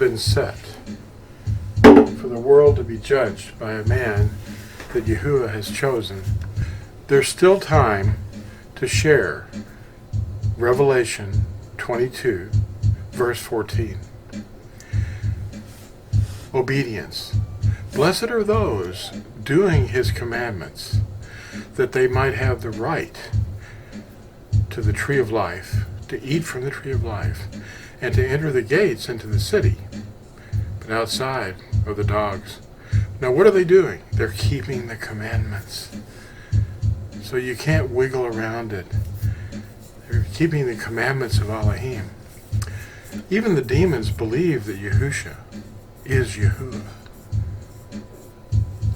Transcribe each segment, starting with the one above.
been set for the world to be judged by a man that Yahuwah has chosen, there's still time to share Revelation 22, verse 14. Obedience. Blessed are those doing his commandments, that they might have the right to the tree of life, to eat from the tree of life, and to enter the gates into the city, but outside are the dogs. Now what are they doing? They're keeping the commandments. So you can't wiggle around it. They're keeping the commandments of Elohim. Even the demons believe that Yahusha is Yahuwah,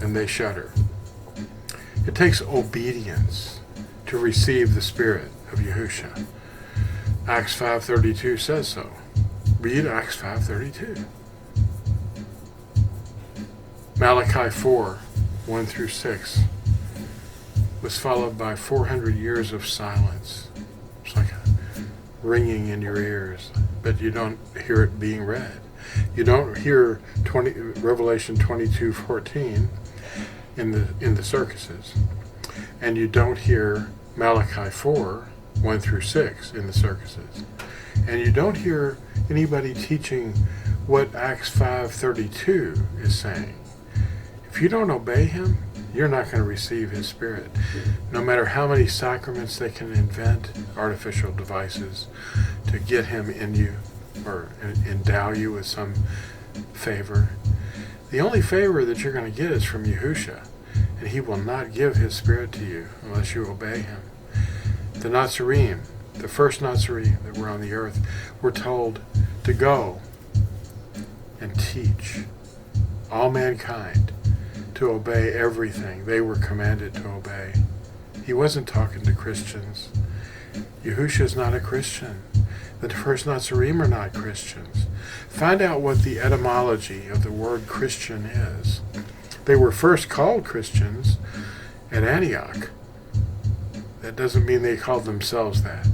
and they shudder. It takes obedience to receive the spirit of Yahusha. Acts 5:32 says so. Read Acts 5:32. Malachi 4, 1 through 6 was followed by 400 years of silence. It's like a ringing in your ears, but you don't hear it being read. You don't hear Revelation 22:14 in the circuses, and you don't hear Malachi 4, 1 through 6 in the circuses, and you don't hear anybody teaching what Acts 5:32 is saying. If you don't obey him, you're not going to receive his spirit. No matter how many sacraments they can invent, artificial devices, to get him in you or endow you with some favor. The only favor that you're going to get is from Yahusha, and he will not give his spirit to you unless you obey him. The Natsarim, the first Natsarim that were on the earth, were told to go and teach all mankind to obey everything they were commanded to obey. He wasn't talking to Christians. Yahusha is not a Christian. The first Natsarim are not Christians. Find out what the etymology of the word Christian is. They were first called Christians at Antioch. That doesn't mean they called themselves that.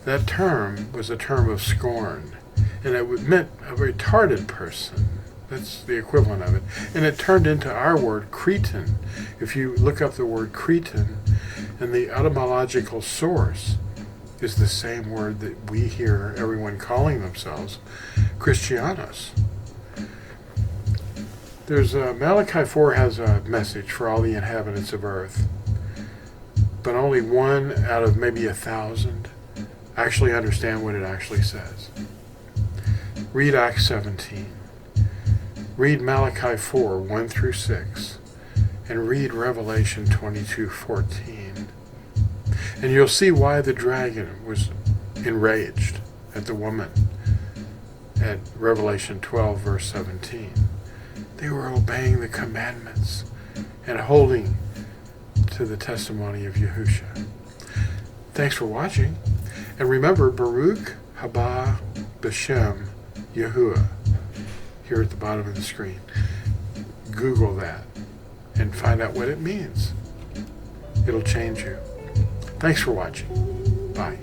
That term was a term of scorn, and it meant a retarded person. That's the equivalent of it. And it turned into our word, Cretan. If you look up the word Cretan, and the etymological source is the same word that we hear everyone calling themselves, Christianos. Malachi 4 has a message for all the inhabitants of earth, but only one out of maybe 1,000 actually understand what it actually says. Read Acts 17. Read Malachi 4, 1 through 6, and read Revelation 22:14. And you'll see why the dragon was enraged at the woman at Revelation 12, verse 17. They were obeying the commandments and holding to the testimony of Yahusha. Thanks for watching. And remember, Baruch haba b'shem Yahuwah, here at the bottom of the screen. Google that and find out what it means. It'll change you. Thanks for watching. Bye.